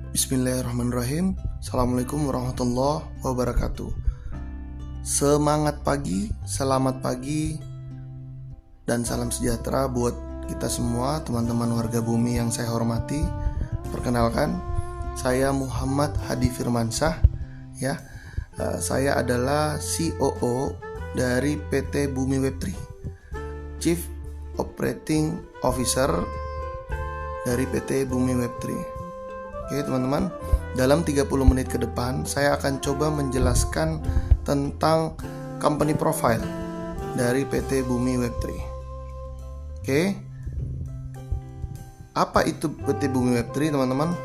Bismillahirrahmanirrahim. Assalamualaikum warahmatullahi wabarakatuh. Semangat pagi, selamat pagi, dan salam sejahtera buat kita semua, teman-teman warga bumi yang saya hormati. Perkenalkan, saya Muhammad Hadi Firmansyah. Saya adalah COO dari PT Bumi Web3, Chief Operating Officer dari PT Bumi Web3. Oke teman-teman, dalam 30 menit ke depan saya akan coba menjelaskan tentang company profile dari PT Bumi Web3. Oke, apa itu PT Bumi Web3 teman-teman?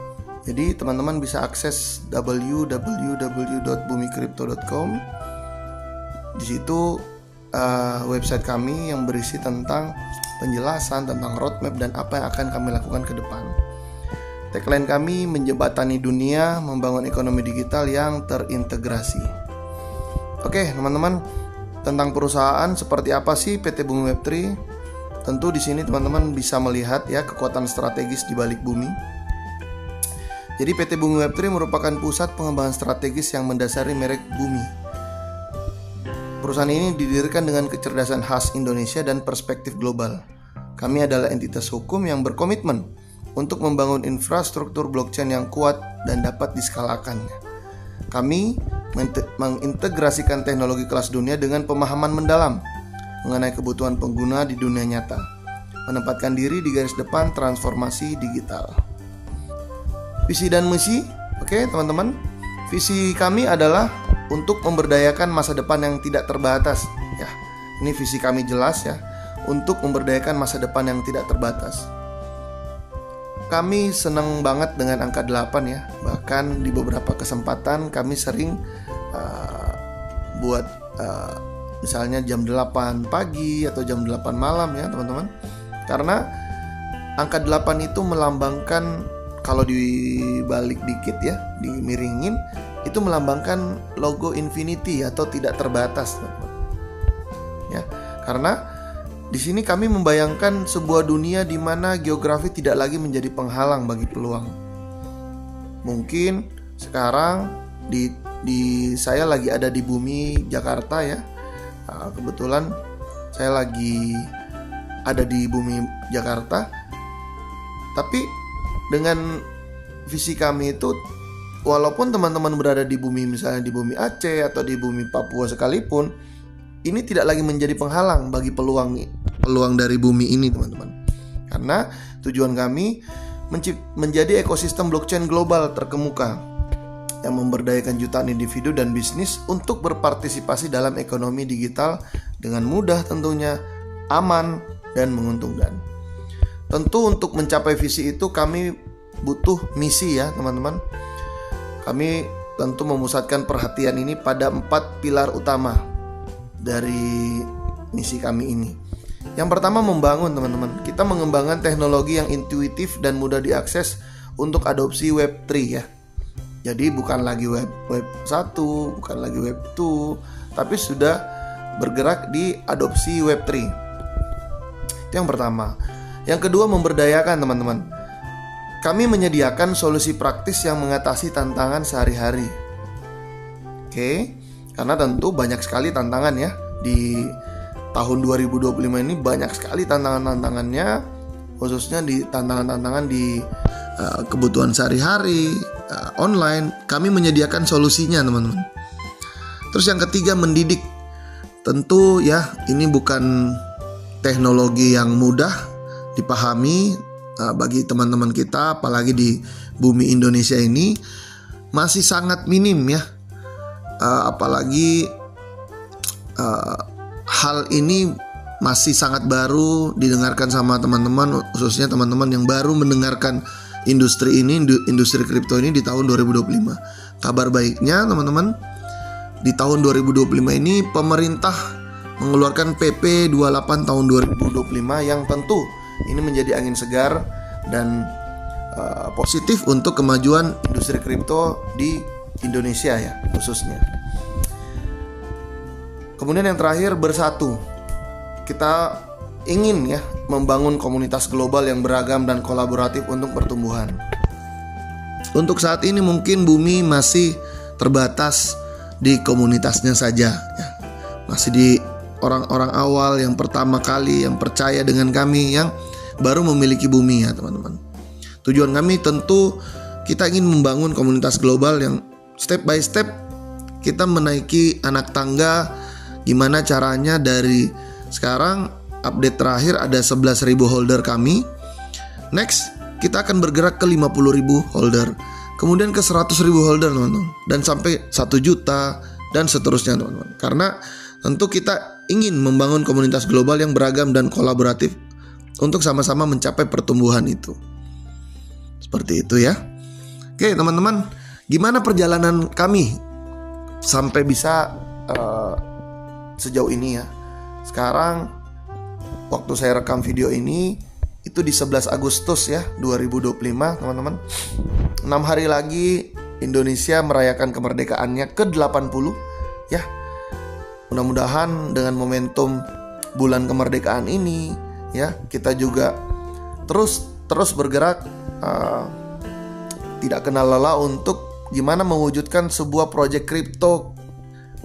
Jadi teman-teman bisa akses www.bumicrypto.com. Di situ website kami yang berisi tentang penjelasan tentang roadmap dan apa yang akan kami lakukan ke depan. Tagline kami, menjembatani dunia, membangun ekonomi digital yang terintegrasi. Oke, teman-teman, tentang perusahaan seperti apa sih PT Bumi Web3? Tentu di sini teman-teman bisa melihat ya kekuatan strategis di balik bumi. Jadi PT Bumi Web3 merupakan pusat pengembangan strategis yang mendasari merek bumi. Perusahaan ini didirikan dengan kecerdasan khas Indonesia dan perspektif global. Kami adalah entitas hukum yang berkomitmen untuk membangun infrastruktur blockchain yang kuat dan dapat diskalakan. Kami mengintegrasikan teknologi kelas dunia dengan pemahaman mendalam mengenai kebutuhan pengguna di dunia nyata, menempatkan diri di garis depan transformasi digital. Visi dan misi, oke teman-teman, visi kami adalah untuk memberdayakan masa depan yang tidak terbatas. Ya, ini visi kami jelas ya, untuk memberdayakan masa depan yang tidak terbatas. Kami senang banget dengan angka 8 ya. Bahkan di beberapa kesempatan kami sering buat misalnya jam 8 pagi atau jam 8 malam ya teman-teman. Karena angka 8 itu melambangkan, kalau dibalik dikit ya, dimiringin, itu melambangkan logo infinity atau tidak terbatas teman-teman. Ya, karena di sini kami membayangkan sebuah dunia di mana geografi tidak lagi menjadi penghalang bagi peluang. Mungkin sekarang di saya lagi ada di bumi Jakarta ya. Kebetulan saya lagi ada di bumi Jakarta. Tapi dengan visi kami itu, walaupun teman-teman berada di bumi, misalnya di bumi Aceh atau di bumi Papua sekalipun, ini tidak lagi menjadi penghalang bagi peluang dari bumi ini teman-teman. Karena tujuan kami menjadi ekosistem blockchain global terkemuka yang memberdayakan jutaan individu dan bisnis untuk berpartisipasi dalam ekonomi digital dengan mudah tentunya, aman dan menguntungkan. Tentu untuk mencapai visi itu kami butuh misi ya teman-teman. Kami tentu memusatkan perhatian ini pada 4 pilar utama dari misi kami ini. Yang pertama, membangun teman-teman. Kita mengembangkan teknologi yang intuitif dan mudah diakses untuk adopsi Web3 ya. Jadi bukan lagi Web 1, bukan lagi Web 2, tapi sudah bergerak di adopsi Web3. Itu yang pertama. Yang kedua, memberdayakan teman-teman. Kami menyediakan solusi praktis yang mengatasi tantangan sehari-hari. Oke. Karena tentu banyak sekali tantangan ya. Di tahun 2025 ini banyak sekali tantangan-tantangannya, khususnya di tantangan-tantangan di kebutuhan sehari-hari, online. Kami menyediakan solusinya teman-teman. Terus yang ketiga, mendidik. Tentu ya, ini bukan teknologi yang mudah dipahami bagi teman-teman kita, apalagi di bumi Indonesia ini masih sangat minim ya. Apalagi hal ini masih sangat baru didengarkan sama teman-teman, khususnya teman-teman yang baru mendengarkan industri ini, industri kripto ini di tahun 2025. Kabar baiknya teman-teman, di tahun 2025 ini pemerintah mengeluarkan PP 28 tahun 2025 yang tentu ini menjadi angin segar dan positif untuk kemajuan industri kripto di Indonesia ya khususnya. Kemudian yang terakhir, bersatu. Kita ingin ya membangun komunitas global yang beragam dan kolaboratif untuk pertumbuhan. Untuk saat ini mungkin Bumi masih terbatas di komunitasnya saja ya. Masih di orang-orang awal yang pertama kali yang percaya dengan kami, yang baru memiliki Bumi ya teman-teman. Tujuan kami tentu kita ingin membangun komunitas global yang step by step kita menaiki anak tangga. Gimana caranya dari sekarang update terakhir ada 11.000 holder kami. Next kita akan bergerak ke 50.000 holder, kemudian ke 100.000 holder teman-teman, dan sampai 1 juta dan seterusnya teman-teman. Karena tentu kita ingin membangun komunitas global yang beragam dan kolaboratif untuk sama-sama mencapai pertumbuhan itu. Seperti itu ya. Oke teman-teman, gimana perjalanan kami sampai bisa sejauh ini ya. Sekarang waktu saya rekam video ini itu di 11 Agustus ya 2025 teman-teman. 6 hari lagi Indonesia merayakan kemerdekaannya ke-80 ya. Mudah-mudahan dengan momentum bulan kemerdekaan ini ya, kita juga terus bergerak tidak kenal lelah untuk gimana mewujudkan sebuah proyek kripto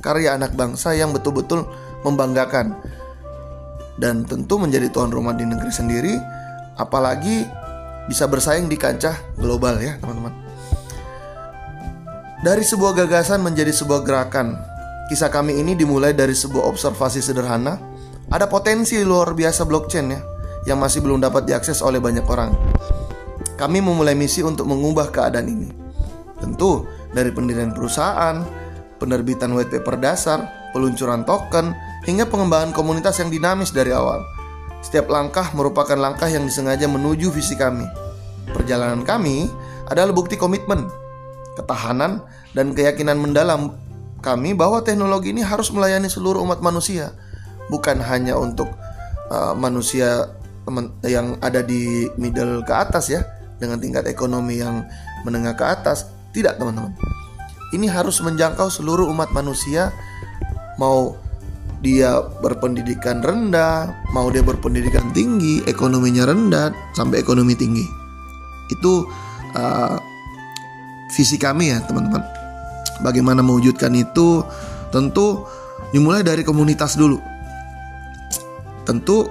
karya anak bangsa yang betul-betul membanggakan dan tentu menjadi tuan rumah di negeri sendiri, apalagi bisa bersaing di kancah global ya teman-teman. Dari sebuah gagasan menjadi sebuah gerakan. Kisah kami ini dimulai dari sebuah observasi sederhana. Ada potensi luar biasa blockchain ya, yang masih belum dapat diakses oleh banyak orang. Kami memulai misi untuk mengubah keadaan ini. Tentu dari pendirian perusahaan, penerbitan white paper dasar, peluncuran token, hingga pengembangan komunitas yang dinamis dari awal. Setiap langkah merupakan langkah yang disengaja menuju visi kami. Perjalanan kami adalah bukti komitmen, ketahanan, dan keyakinan mendalam kami bahwa teknologi ini harus melayani seluruh umat manusia, bukan hanya untuk manusia yang ada di middle ke atas ya, dengan tingkat ekonomi yang menengah ke atas. Tidak teman-teman, ini harus menjangkau seluruh umat manusia, mau dia berpendidikan rendah, mau dia berpendidikan tinggi, ekonominya rendah sampai ekonomi tinggi. Itu visi kami ya teman-teman. Bagaimana mewujudkan itu? Tentu dimulai dari komunitas dulu. Tentu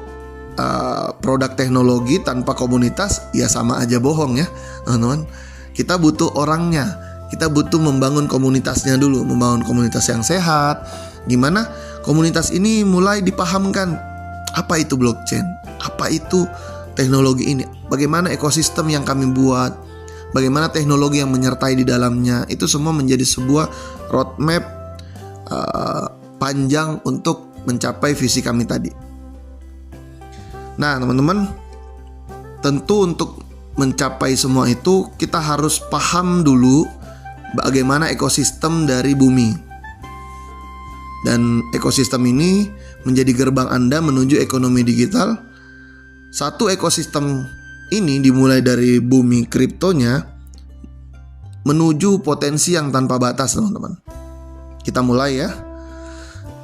produk teknologi tanpa komunitas ya sama aja bohong ya teman-teman. Kita butuh orangnya, kita butuh membangun komunitasnya dulu, membangun komunitas yang sehat. Gimana komunitas ini mulai dipahamkan apa itu blockchain, apa itu teknologi ini, bagaimana ekosistem yang kami buat, bagaimana teknologi yang menyertai di dalamnya. Itu semua menjadi sebuah roadmap panjang untuk mencapai visi kami tadi. Nah teman-teman, tentu untuk mencapai semua itu kita harus paham dulu bagaimana ekosistem dari bumi. Dan ekosistem ini menjadi gerbang Anda menuju ekonomi digital. Satu ekosistem ini dimulai dari bumi kriptonya menuju potensi yang tanpa batas teman-teman. Kita mulai ya.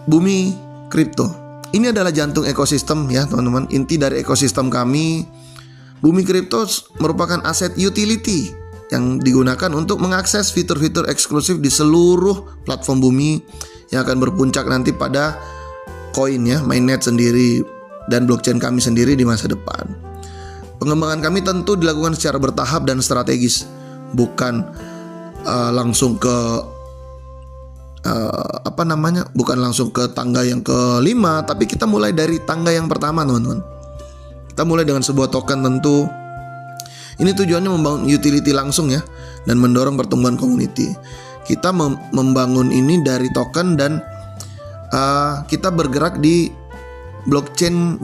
Bumi kripto. Ini adalah jantung ekosistem ya teman-teman. Inti dari ekosistem kami. Bumi kripto merupakan aset utility yang digunakan untuk mengakses fitur-fitur eksklusif di seluruh platform bumi, yang akan berpuncak nanti pada koin ya, mainnet sendiri dan blockchain kami sendiri di masa depan. Pengembangan kami tentu dilakukan secara bertahap dan strategis, bukan langsung ke bukan langsung ke tangga yang ke-5, tapi kita mulai dari tangga yang pertama teman-teman. Kita mulai dengan sebuah token tentu. Ini tujuannya membangun utility langsung ya, dan mendorong pertumbuhan community. Kita membangun ini dari token dan kita bergerak di blockchain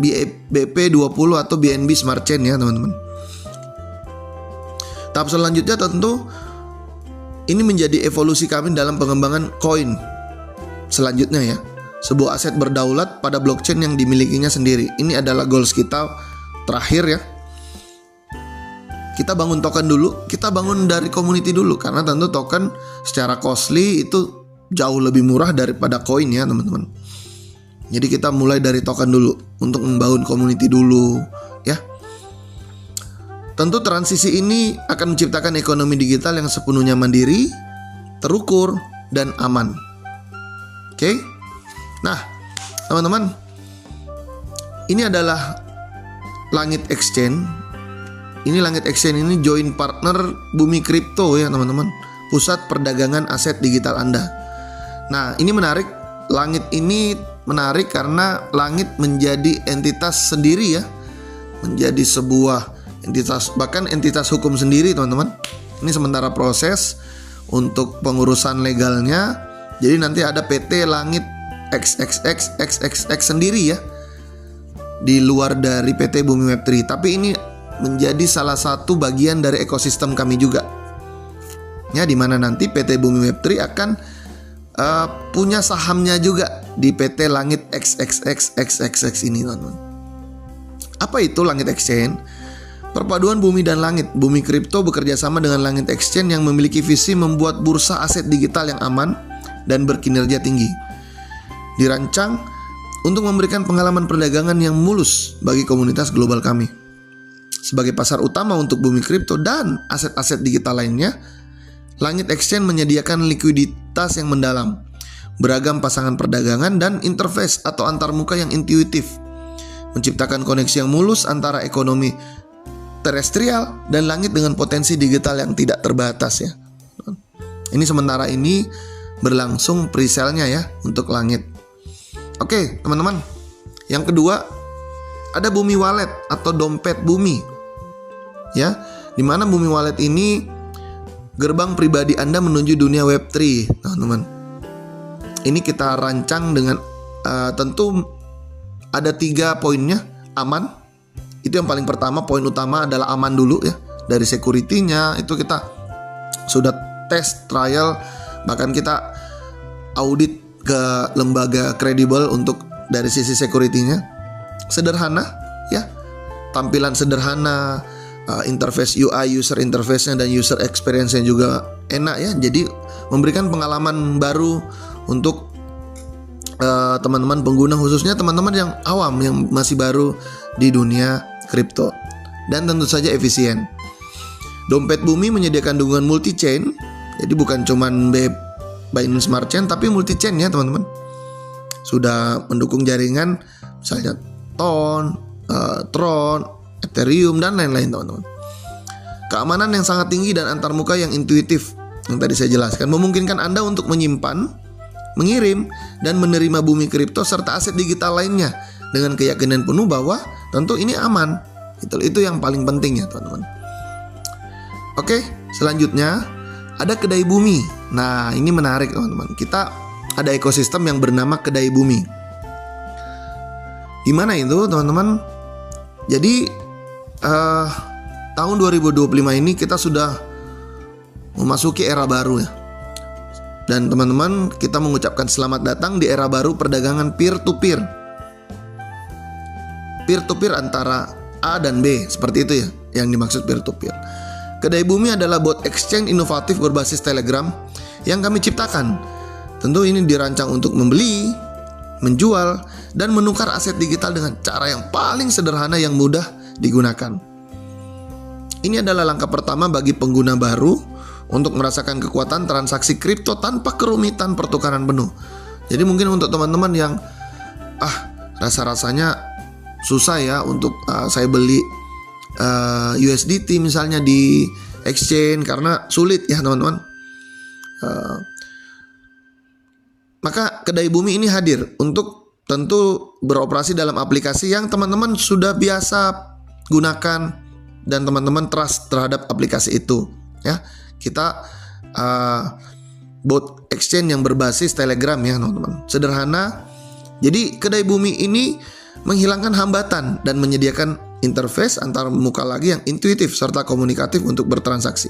BP20 atau BNB Smart Chain ya teman-teman. Tahap selanjutnya tentu ini menjadi evolusi kami dalam pengembangan koin selanjutnya ya. Sebuah aset berdaulat pada blockchain yang dimilikinya sendiri. Ini adalah goals kita terakhir ya. Kita bangun token dulu, kita bangun dari community dulu, karena tentu token secara costly itu jauh lebih murah daripada koin ya teman-teman. Jadi kita mulai dari token dulu untuk membangun community dulu ya. Tentu transisi ini akan menciptakan ekonomi digital yang sepenuhnya mandiri, terukur, dan aman. Oke? Nah, teman-teman, ini adalah Langit Exchange. Ini Langit Exchange ini joint partner Bumi Kripto ya teman-teman, pusat perdagangan aset digital Anda. Nah, ini menarik. Langit ini menarik karena Langit menjadi entitas sendiri ya, menjadi sebuah entitas, bahkan entitas hukum sendiri teman-teman. Ini sementara proses untuk pengurusan legalnya. Jadi nanti ada PT Langit XXX sendiri ya, di luar dari PT Bumi Web3. Tapi ini menjadi salah satu bagian dari ekosistem kami juga ya, dimana nanti PT Bumi Web3 akan punya sahamnya juga di PT Langit XXX ini teman-teman. Apa itu Langit Exchange? Perpaduan bumi dan langit. Bumi Kripto bekerja sama dengan Langit Exchange yang memiliki visi membuat bursa aset digital yang aman dan berkinerja tinggi. Dirancang untuk memberikan pengalaman perdagangan yang mulus bagi komunitas global kami. Sebagai pasar utama untuk Bumi Kripto dan aset-aset digital lainnya, Langit Exchange menyediakan likuiditas yang mendalam, beragam pasangan perdagangan, dan interface atau antarmuka yang intuitif, menciptakan koneksi yang mulus antara ekonomi terestrial dan langit dengan potensi digital yang tidak terbatas ya. Ini sementara ini berlangsung pre-sale-nya ya untuk Langit. Oke, teman-teman. Yang kedua, ada Bumi Wallet atau dompet bumi. Ya, di mana Bumi Wallet ini gerbang pribadi Anda menuju dunia Web3, teman-teman. Ini kita rancang dengan tentu ada 3 poinnya. Aman, itu yang paling pertama. Poin utama adalah aman dulu ya. Dari security-nya itu kita sudah tes, trial, bahkan kita audit ke lembaga kredibel untuk dari sisi security-nya. Sederhana ya, tampilan sederhana, interface UI, user interface-nya dan user experience-nya juga enak ya. Jadi memberikan pengalaman baru untuk teman-teman pengguna, khususnya teman-teman yang awam, yang masih baru di dunia kripto. Dan tentu saja efisien. Dompet bumi menyediakan dukungan multi-chain. Jadi bukan cuman Binance Smart Chain tapi multi-chain ya teman-teman. Sudah mendukung jaringan misalnya Tron, Ethereum, dan lain-lain teman-teman. Keamanan yang sangat tinggi dan antarmuka yang intuitif yang tadi saya jelaskan memungkinkan Anda untuk menyimpan, mengirim, dan menerima Bumi Kripto serta aset digital lainnya dengan keyakinan penuh bahwa tentu ini aman. Itu yang paling penting ya teman-teman. Oke, selanjutnya ada Kedai Bumi. Nah, ini menarik teman-teman. Kita ada ekosistem yang bernama Kedai Bumi. Gimana itu teman-teman? Jadi tahun 2025 ini kita sudah memasuki era baru ya. Dan teman-teman, kita mengucapkan selamat datang di era baru perdagangan peer-to-peer. Peer-to-peer antara A dan B, seperti itu ya yang dimaksud peer-to-peer. Kedai Bumi adalah bot exchange inovatif berbasis Telegram yang kami ciptakan. Tentu ini dirancang untuk membeli, menjual, dan menukar aset digital dengan cara yang paling sederhana yang mudah digunakan. Ini adalah langkah pertama bagi pengguna baru untuk merasakan kekuatan transaksi kripto tanpa kerumitan pertukaran penuh. Jadi mungkin untuk teman-teman yang rasa-rasanya susah ya untuk saya beli USDT misalnya di exchange karena sulit ya teman-teman. Maka Kedai Bumi ini hadir untuk tentu beroperasi dalam aplikasi yang teman-teman sudah biasa gunakan dan teman-teman trust terhadap aplikasi itu ya. Kita bot exchange yang berbasis Telegram ya teman-teman. Sederhana. Jadi Kedai Bumi ini menghilangkan hambatan dan menyediakan interface antar muka lagi yang intuitif serta komunikatif untuk bertransaksi.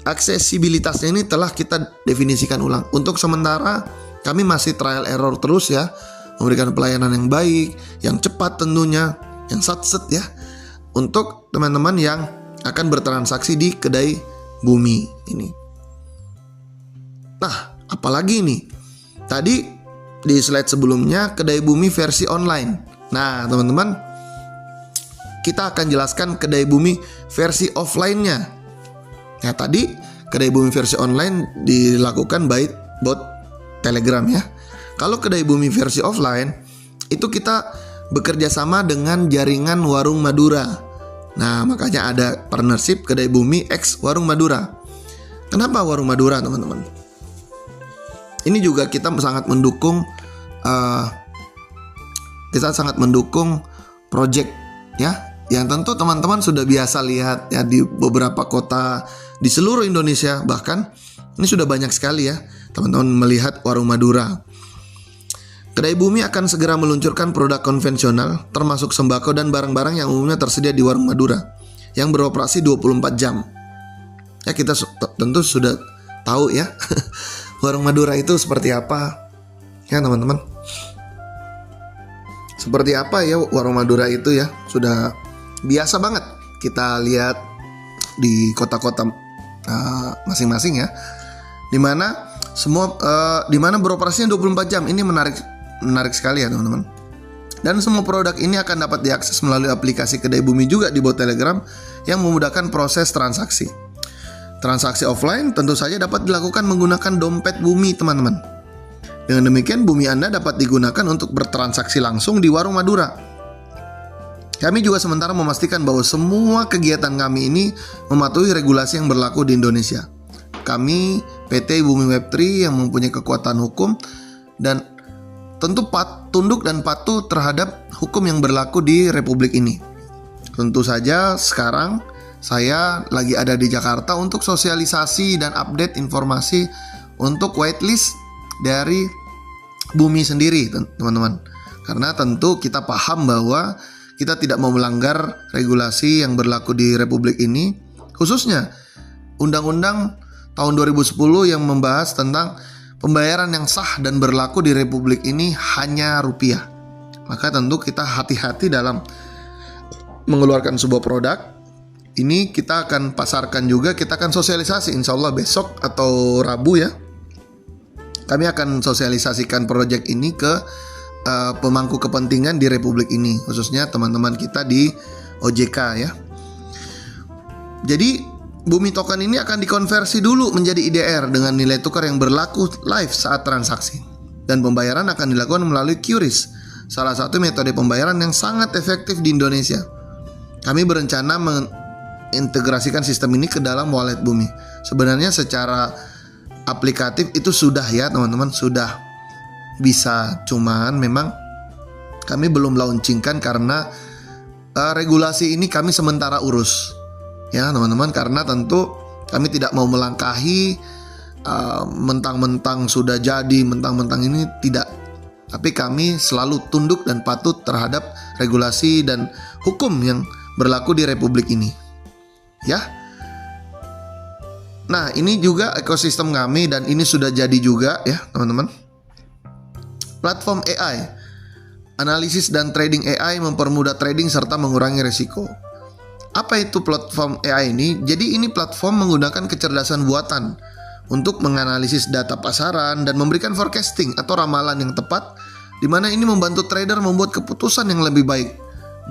Aksesibilitasnya ini telah kita definisikan ulang. Untuk sementara kami masih trial error terus ya, memberikan pelayanan yang baik, yang cepat tentunya, yang satset ya, untuk teman-teman yang akan bertransaksi di Kedai Bumi ini. Nah, apalagi nih? Tadi di slide sebelumnya Kedai Bumi versi online. Nah, teman-teman, kita akan jelaskan kedai bumi versi offline-nya. Ya, tadi kedai bumi versi online dilakukan by bot Telegram ya. Kalau kedai bumi versi offline itu kita bekerja sama dengan jaringan Warung Madura. Nah, makanya ada partnership kedai bumi X Warung Madura. Kenapa Warung Madura, teman-teman? Ini juga kita sangat mendukung project ya, yang tentu teman-teman sudah biasa lihat ya di beberapa kota di seluruh Indonesia, bahkan ini sudah banyak sekali ya teman-teman melihat Warung Madura. Kedai bumi akan segera meluncurkan produk konvensional termasuk sembako dan barang-barang yang umumnya tersedia di Warung Madura yang beroperasi 24 jam. Ya, kita tentu sudah tahu ya Warung Madura itu seperti apa ya teman-teman. Seperti apa ya Warung Madura itu ya, sudah biasa banget kita lihat di kota-kota masing-masing ya, dimana beroperasinya 24 jam. Ini menarik sekali ya teman-teman. Dan semua produk ini akan dapat diakses melalui aplikasi kedai bumi juga di bot Telegram yang memudahkan proses transaksi. Transaksi offline tentu saja dapat dilakukan menggunakan dompet bumi, teman-teman. Dengan demikian bumi Anda dapat digunakan untuk bertransaksi langsung di Warung Madura. Kami juga sementara memastikan bahwa semua kegiatan kami ini mematuhi regulasi yang berlaku di Indonesia. Kami PT Bumi Web3 yang mempunyai kekuatan hukum dan tentu tunduk dan patuh terhadap hukum yang berlaku di Republik ini. Tentu saja sekarang saya lagi ada di Jakarta untuk sosialisasi dan update informasi untuk whitelist dari bumi sendiri, teman-teman. Karena tentu kita paham bahwa kita tidak mau melanggar regulasi yang berlaku di Republik ini, khususnya Undang-Undang tahun 2010 yang membahas tentang pembayaran yang sah dan berlaku di Republik ini hanya rupiah. Maka tentu kita hati-hati dalam mengeluarkan sebuah produk. Ini kita akan pasarkan juga, kita akan sosialisasi insya Allah besok atau Rabu ya. Kami akan sosialisasikan proyek ini ke pemangku kepentingan di Republik ini, khususnya teman-teman kita di OJK ya. Jadi Bumi Token ini akan dikonversi dulu menjadi IDR dengan nilai tukar yang berlaku live saat transaksi. Dan pembayaran akan dilakukan melalui QRIS, salah satu metode pembayaran yang sangat efektif di Indonesia. Kami berencana mengintegrasikan sistem ini ke dalam wallet Bumi. Sebenarnya secara aplikatif itu sudah ya teman-teman, sudah bisa, cuman memang kami belum launchingkan karena regulasi ini kami sementara urus ya teman-teman, karena tentu kami tidak mau melangkahi mentang-mentang sudah jadi, mentang-mentang ini tidak. Tapi kami selalu tunduk dan patuh terhadap regulasi dan hukum yang berlaku di Republik ini ya. Nah, ini juga ekosistem kami dan ini sudah jadi juga ya teman-teman. Platform AI, analisis dan trading AI mempermudah trading serta mengurangi risiko. Apa itu platform AI ini? Jadi ini platform menggunakan kecerdasan buatan untuk menganalisis data pasaran dan memberikan forecasting atau ramalan yang tepat, di mana ini membantu trader membuat keputusan yang lebih baik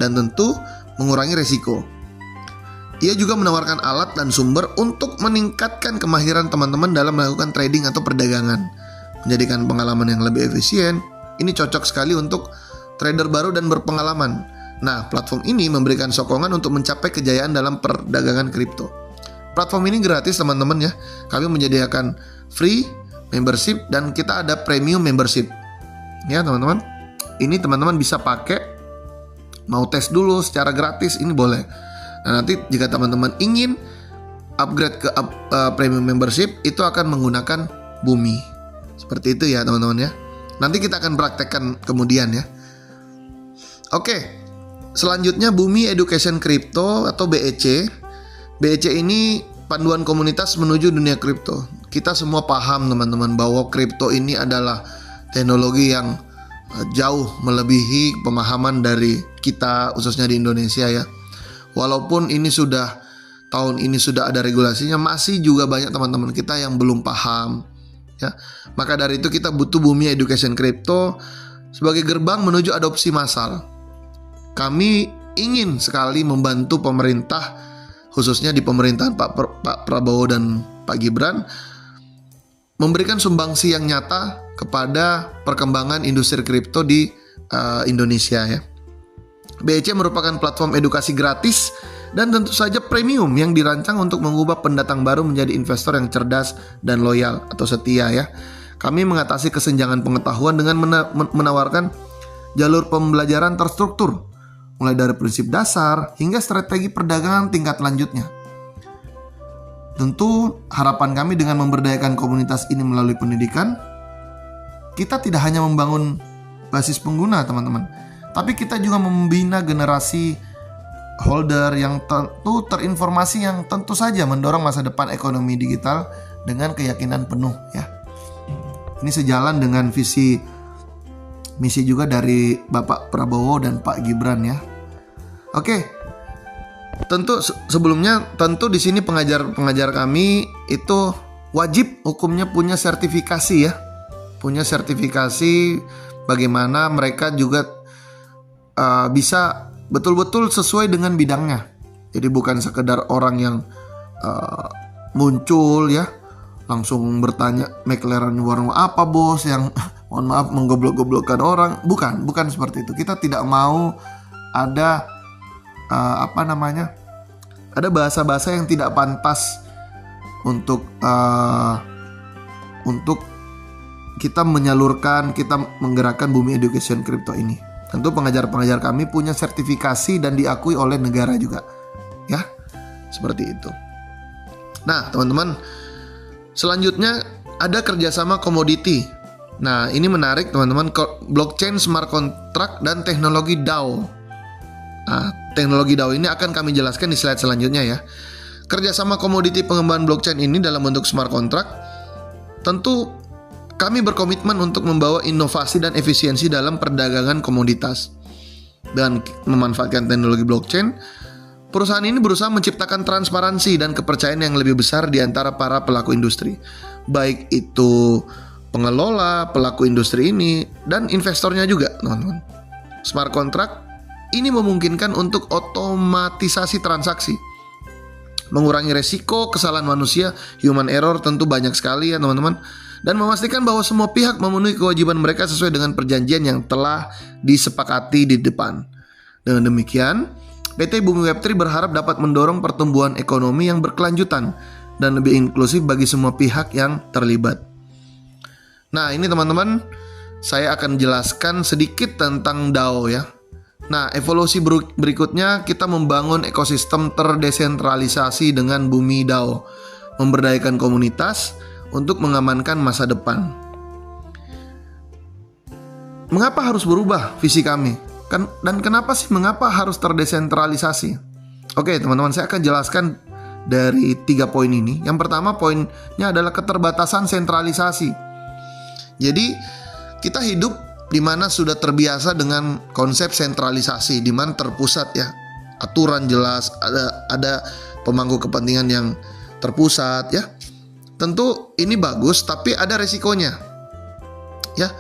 dan tentu mengurangi risiko. Ia juga menawarkan alat dan sumber untuk meningkatkan kemahiran teman-teman dalam melakukan trading atau perdagangan, menjadikan pengalaman yang lebih efisien. Ini cocok sekali untuk trader baru dan berpengalaman. Nah, platform ini memberikan sokongan untuk mencapai kejayaan dalam perdagangan kripto. Platform ini gratis teman-teman ya. Kami menyediakan free membership dan kita ada premium membership. Ya teman-teman. Ini teman-teman bisa pakai, mau tes dulu secara gratis, ini boleh. Nah, nanti jika teman-teman ingin upgrade ke premium membership, itu akan menggunakan Bumi. Seperti itu ya teman-teman ya. Nanti kita akan praktekkan kemudian ya. Oke. Selanjutnya Bumi Education Crypto atau BEC. BEC ini panduan komunitas menuju dunia kripto. Kita semua paham teman-teman bahwa kripto ini adalah teknologi yang jauh melebihi pemahaman dari kita khususnya di Indonesia ya. Walaupun tahun ini sudah ada regulasinya, masih juga banyak teman-teman kita yang belum paham ya. Maka dari itu kita butuh Bumi Education Crypto sebagai gerbang menuju adopsi massal. Kami ingin sekali membantu pemerintah, khususnya di pemerintahan Pak Prabowo dan Pak Gibran, memberikan sumbangsi yang nyata kepada perkembangan industri kripto di Indonesia ya. BEC merupakan platform edukasi gratis dan tentu saja premium yang dirancang untuk mengubah pendatang baru menjadi investor yang cerdas dan loyal atau setia ya. Kami mengatasi kesenjangan pengetahuan dengan menawarkan jalur pembelajaran terstruktur, mulai dari prinsip dasar hingga strategi perdagangan tingkat lanjutnya. Tentu harapan kami dengan memberdayakan komunitas ini melalui pendidikan, kita tidak hanya membangun basis pengguna teman-teman, tapi kita juga membina generasi holder yang tentu terinformasi, yang tentu saja mendorong masa depan ekonomi digital dengan keyakinan penuh ya. Ini sejalan dengan visi misi juga dari Bapak Prabowo dan Pak Gibran ya. Oke. Tentu sebelumnya tentu di sini pengajar kami itu wajib hukumnya punya sertifikasi ya. Punya sertifikasi bagaimana mereka juga bisa betul-betul sesuai dengan bidangnya. Jadi bukan sekedar orang yang muncul ya, langsung bertanya McLaren warna apa bos, yang mohon maaf menggoblok-goblokkan orang. Bukan seperti itu. Kita tidak mau ada ada bahasa-bahasa yang tidak pantas untuk kita menyalurkan, kita menggerakkan Bumi Education Crypto ini. Tentu pengajar-pengajar kami punya sertifikasi dan diakui oleh negara juga ya, seperti itu. Nah teman-teman, selanjutnya ada kerjasama komoditi. Nah ini menarik teman-teman, blockchain, smart contract, dan teknologi DAO. Nah teknologi DAO ini akan kami jelaskan di slide selanjutnya ya. Kerjasama komoditi pengembangan blockchain ini dalam bentuk smart contract, tentu kami berkomitmen untuk membawa inovasi dan efisiensi dalam perdagangan komoditas. Dan memanfaatkan teknologi blockchain, perusahaan ini berusaha menciptakan transparansi dan kepercayaan yang lebih besar di antara para pelaku industri, baik itu pengelola, pelaku industri ini, dan investornya juga, teman-teman. Smart contract ini memungkinkan untuk otomatisasi transaksi, mengurangi resiko kesalahan manusia, human error tentu banyak sekali ya teman-teman, dan memastikan bahwa semua pihak memenuhi kewajiban mereka sesuai dengan perjanjian yang telah disepakati di depan. Dengan demikian, PT Bumi Web3 berharap dapat mendorong pertumbuhan ekonomi yang berkelanjutan dan lebih inklusif bagi semua pihak yang terlibat. Nah ini teman-teman, saya akan jelaskan sedikit tentang DAO ya. Nah evolusi berikutnya, kita membangun ekosistem terdesentralisasi dengan Bumi DAO, memberdayakan komunitas untuk mengamankan masa depan. Mengapa harus berubah visi kami? Dan kenapa sih mengapa harus terdesentralisasi? Oke teman-teman, saya akan jelaskan dari 3 poin ini. Yang pertama poinnya adalah keterbatasan sentralisasi. Jadi kita hidup di mana sudah terbiasa dengan konsep sentralisasi, di mana terpusat ya, aturan jelas, ada pemangku kepentingan yang terpusat ya. Tentu ini bagus, tapi ada resikonya ya.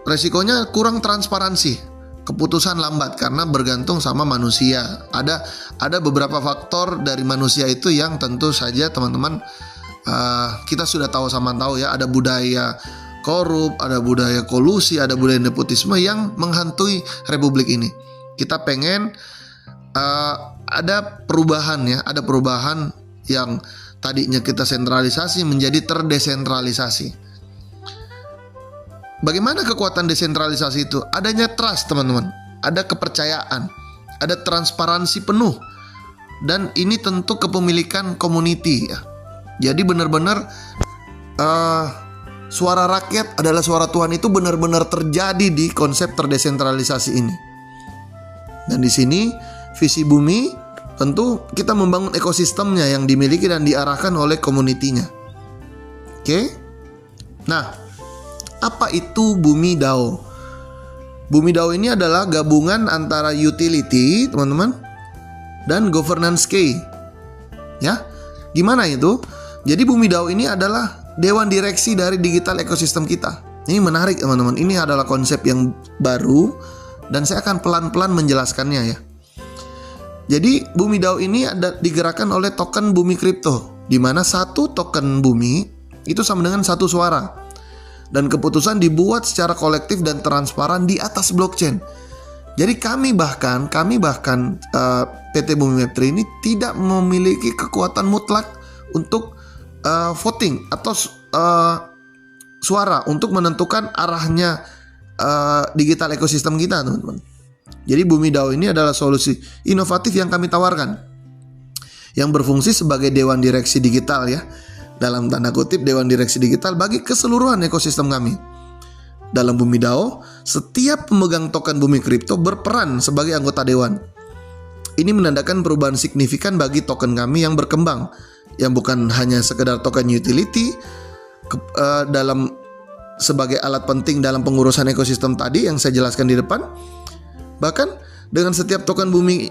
Resikonya kurang transparansi, keputusan lambat karena bergantung sama manusia. Ada beberapa faktor dari manusia itu yang tentu saja teman-teman kita sudah tahu ya. Ada budaya korup, ada budaya kolusi, ada budaya nepotisme yang menghantui republik ini. Kita pengen ada perubahan ya, ada perubahan yang tadinya kita sentralisasi menjadi terdesentralisasi. Bagaimana kekuatan desentralisasi itu? Adanya trust teman-teman, ada kepercayaan, ada transparansi penuh, dan ini tentu kepemilikan community ya. Jadi benar-benar suara rakyat adalah suara Tuhan itu benar-benar terjadi di konsep terdesentralisasi ini. Dan di sini visi Bumi, tentu kita membangun ekosistemnya yang dimiliki dan diarahkan oleh komunitinya. Oke. Nah, apa itu Bumi DAO? Bumi DAO ini adalah gabungan antara utility, teman-teman, dan governance key. Ya. Gimana itu? Jadi Bumi DAO ini adalah dewan direksi dari digital ekosistem kita. Ini menarik, teman-teman. Ini adalah konsep yang baru dan saya akan pelan-pelan menjelaskannya ya. Jadi Bumi DAO ini digerakkan oleh token Bumi Kripto, di mana satu token Bumi itu sama dengan satu suara. Dan keputusan dibuat secara kolektif dan transparan di atas blockchain. Jadi kami bahkan PT Bumi Web3 ini tidak memiliki kekuatan mutlak untuk voting atau suara untuk menentukan arahnya digital ekosistem kita, teman-teman. Jadi Bumi DAO ini adalah solusi inovatif yang kami tawarkan, yang berfungsi sebagai dewan direksi digital ya, dalam tanda kutip dewan direksi digital bagi keseluruhan ekosistem kami. Dalam Bumi DAO, setiap pemegang token Bumi Kripto berperan sebagai anggota dewan. Ini menandakan perubahan signifikan bagi token kami yang berkembang, yang bukan hanya sekedar token utility dalam sebagai alat penting dalam pengurusan ekosistem tadi yang saya jelaskan di depan. Bahkan dengan setiap token Bumi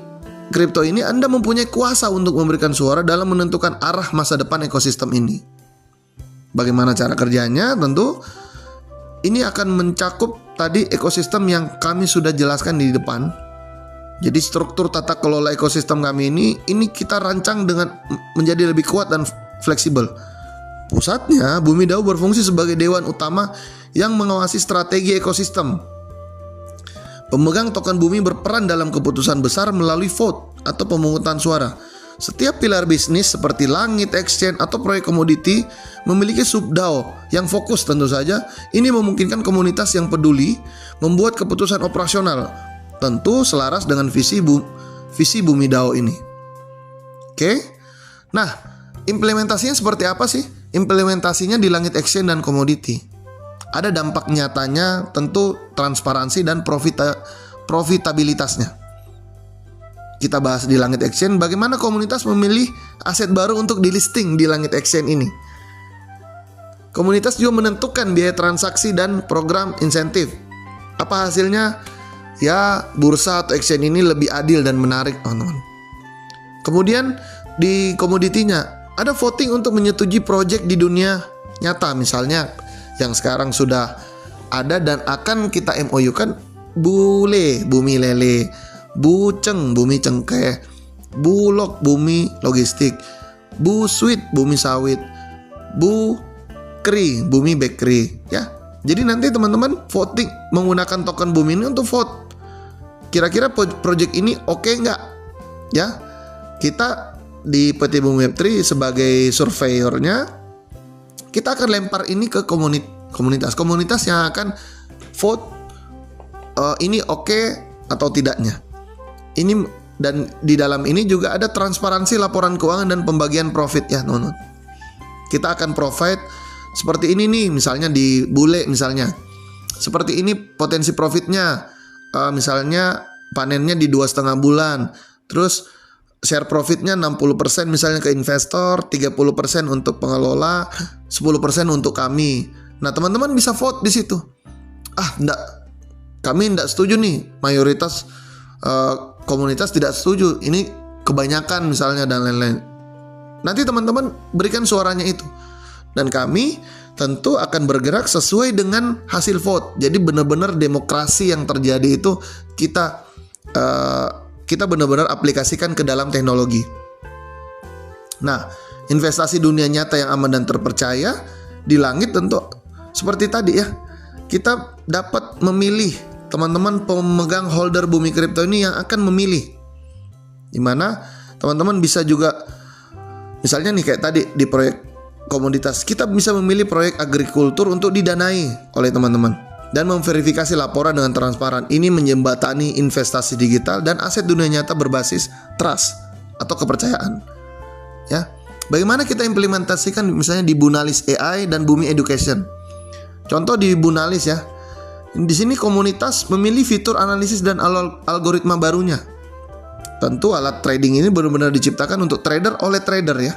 Kripto ini Anda mempunyai kuasa untuk memberikan suara dalam menentukan arah masa depan ekosistem ini. Bagaimana cara kerjanya? Tentu ini akan mencakup tadi ekosistem yang kami sudah jelaskan di depan. Jadi struktur tata kelola ekosistem kami ini kita rancang dengan menjadi lebih kuat dan fleksibel. Pusatnya, Bumi DAO berfungsi sebagai dewan utama yang mengawasi strategi ekosistem. Pemegang token Bumi berperan dalam keputusan besar melalui vote atau pemungutan suara. Setiap pilar bisnis seperti langit, exchange, atau proyek komoditi memiliki sub-DAO yang fokus tentu saja. Ini memungkinkan komunitas yang peduli membuat keputusan operasional, tentu selaras dengan visi Bumi DAO ini. Oke. Nah, implementasinya seperti apa sih? Implementasinya di langit exchange dan komoditi. Ada dampak nyatanya, tentu transparansi dan profitabilitasnya. Kita bahas di langit exchange bagaimana komunitas memilih aset baru untuk di-listing di langit exchange ini. Komunitas juga menentukan biaya transaksi dan program insentif. Apa hasilnya? Ya, bursa atau exchange ini lebih adil dan menarik, teman-teman. Kemudian di komoditinya ada voting untuk menyetujui proyek di dunia nyata, misalnya yang sekarang sudah ada dan akan kita MOU-kan Bule, Bumi Lele, Buceng, Bumi Cengkeh, Bulog, Bumi Logistik, Bu Sweet, Bumi Sawit, Bu Kri, Bumi Bakery ya. Jadi nanti teman-teman voting menggunakan token Bumi ini untuk vote. Kira-kira project ini oke nggak? Ya, kita di PT Bumi Web3 sebagai surveyornya, kita akan lempar ini ke komunitas yang akan vote ini oke atau tidaknya. Ini dan di dalam ini juga ada transparansi laporan keuangan dan pembagian profit ya, teman-teman. Kita akan provide seperti ini nih, misalnya di Bule misalnya. Seperti ini potensi profitnya. Misalnya panennya di 2,5 bulan. Terus share profitnya 60% misalnya ke investor, 30% untuk pengelola, 10% untuk kami. Nah, teman-teman bisa vote di situ. Kami enggak setuju nih, mayoritas komunitas tidak setuju. Ini kebanyakan misalnya dan lain-lain. Nanti teman-teman berikan suaranya itu. Dan kami tentu akan bergerak sesuai dengan hasil vote. Jadi benar-benar demokrasi yang terjadi itu kita benar-benar aplikasikan ke dalam teknologi. Nah, investasi dunia nyata yang aman dan terpercaya di langit tentu seperti tadi ya. Kita dapat memilih, teman-teman pemegang holder Bumi Kripto ini yang akan memilih. Dimana teman-teman bisa juga, misalnya nih kayak tadi di proyek komoditas, kita bisa memilih proyek agrikultur untuk didanai oleh teman-teman dan memverifikasi laporan dengan transparan. Ini menjembatani investasi digital dan aset dunia nyata berbasis trust atau kepercayaan. Ya, bagaimana kita implementasikan misalnya di Bunalis AI dan Bumi Education. Contoh di Bunalis ya. Di sini komunitas memilih fitur analisis dan algoritma barunya. Tentu alat trading ini benar-benar diciptakan untuk trader oleh trader ya.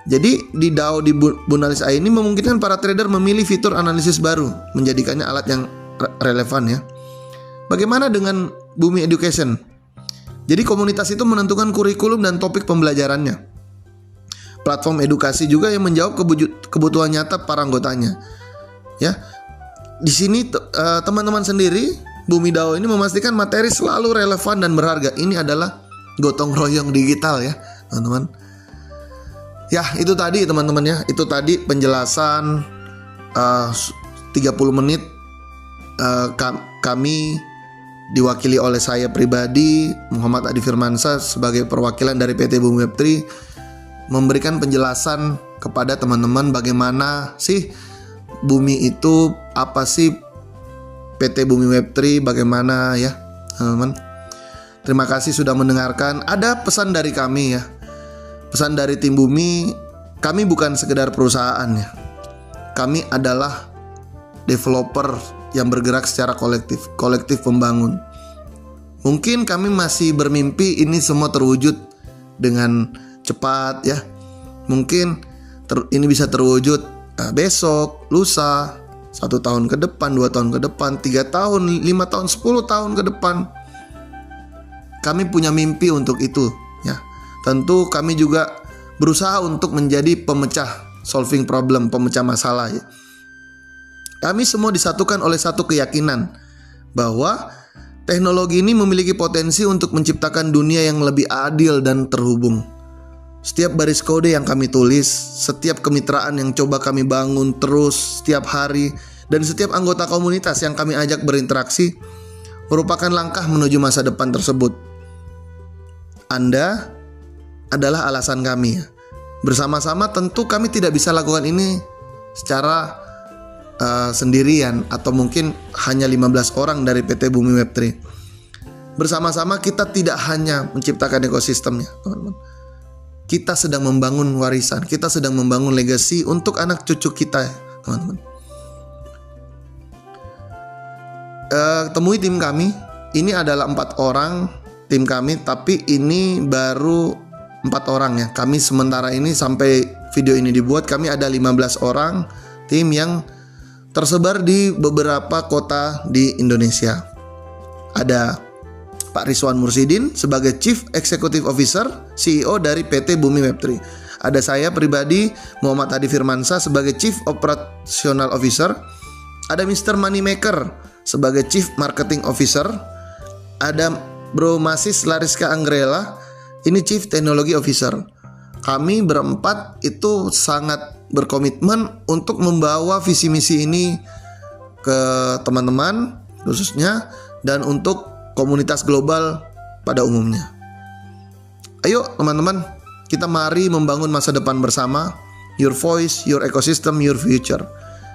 Jadi di DAO di Bunalis AI ini memungkinkan para trader memilih fitur analisis baru, menjadikannya alat yang relevan ya. Bagaimana dengan Bumi Education? Jadi komunitas itu menentukan kurikulum dan topik pembelajarannya. Platform edukasi juga yang menjawab kebutuhan nyata para anggotanya. Ya. Di sini teman-teman sendiri Bumi DAO ini memastikan materi selalu relevan dan berharga. Ini adalah gotong royong digital ya teman-teman. Ya itu tadi teman-teman ya. Itu tadi penjelasan 30 menit kami diwakili oleh saya pribadi, Muhammad Adi Firmansyah, sebagai perwakilan dari PT Bumi Web3, memberikan penjelasan kepada teman-teman bagaimana sih bumi itu, apa sih PT Bumi Web3, bagaimana ya teman-teman. Terima kasih sudah mendengarkan. Ada pesan dari kami ya, pesan dari tim Bumi. Kami bukan sekedar perusahaan ya, kami adalah developer yang bergerak secara kolektif pembangun. Mungkin kami masih bermimpi ini semua terwujud dengan cepat ya. Mungkin ini bisa terwujud besok, lusa, 1 tahun ke depan, 2 tahun ke depan, 3 tahun, 5 tahun, 10 tahun ke depan. Kami punya mimpi untuk itu ya. Tentu kami juga berusaha untuk menjadi pemecah, solving problem, pemecah masalah ya. Kami semua disatukan oleh satu keyakinan bahwa teknologi ini memiliki potensi untuk menciptakan dunia yang lebih adil dan terhubung. Setiap baris kode yang kami tulis, setiap kemitraan yang coba kami bangun terus setiap hari, dan setiap anggota komunitas yang kami ajak berinteraksi merupakan langkah menuju masa depan tersebut. Anda adalah alasan kami ya. Bersama-sama tentu kami tidak bisa lakukan ini secara sendirian, atau mungkin hanya 15 orang dari PT Bumi Web3. Bersama-sama kita tidak hanya menciptakan ekosistemnya teman-teman. Kita sedang membangun warisan, kita sedang membangun legacy untuk anak cucu kita teman-teman. Temui tim kami. Ini adalah 4 orang tim kami, tapi ini baru 4 orang ya. Kami sementara ini sampai video ini dibuat, kami ada 15 orang tim yang tersebar di beberapa kota di Indonesia. Ada Pak Rizwan Mursidin sebagai Chief Executive Officer, CEO dari PT Bumi Web3. Ada saya pribadi, Muhammad Adi Firmansyah, sebagai Chief Operational Officer. Ada Mr. Moneymaker sebagai Chief Marketing Officer. Ada Bro Masis Lariska Anggrela, ini Chief Technology Officer. Kami berempat itu sangat berkomitmen untuk membawa visi misi ini ke teman-teman khususnya, dan untuk komunitas global pada umumnya. Ayo teman-teman, kita mari membangun masa depan bersama. Your voice, your ecosystem, your future.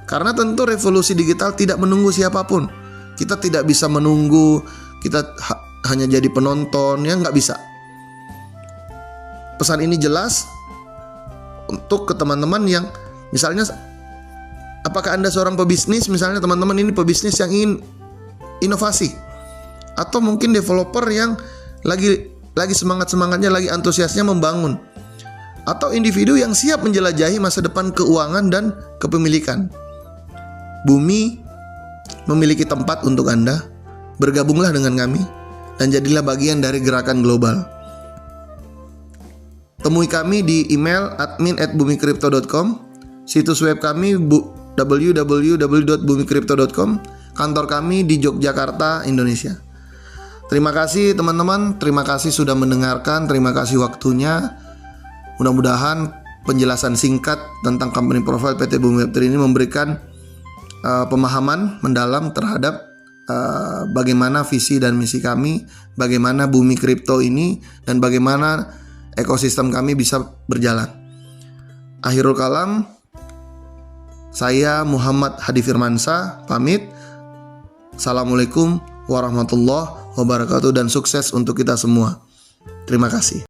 Karena tentu revolusi digital tidak menunggu siapapun. Kita tidak bisa menunggu, kita hanya jadi penonton, ya nggak bisa. Pesan ini jelas untuk ke teman-teman yang misalnya, apakah Anda seorang pebisnis, misalnya teman-teman ini pebisnis yang ingin inovasi, atau mungkin developer yang lagi semangat-semangatnya, lagi antusiasnya membangun, atau individu yang siap menjelajahi masa depan keuangan dan kepemilikan. Bumi memiliki tempat untuk Anda. Bergabunglah dengan kami dan jadilah bagian dari gerakan global. Temui kami di email admin@bumikripto.com, situs web kami www.bumikripto.com, kantor kami di Yogyakarta, Indonesia. Terima kasih teman-teman, terima kasih sudah mendengarkan, terima kasih waktunya. Mudah-mudahan penjelasan singkat tentang company profile PT Bumi Web3 ini memberikan pemahaman mendalam terhadap bagaimana visi dan misi kami, bagaimana bumi kripto ini, dan bagaimana ekosistem kami bisa berjalan. Akhirul kalam, saya Muhammad Hadi Firmansyah pamit. Assalamualaikum warahmatullahi wabarakatuh dan sukses untuk kita semua. Terima kasih.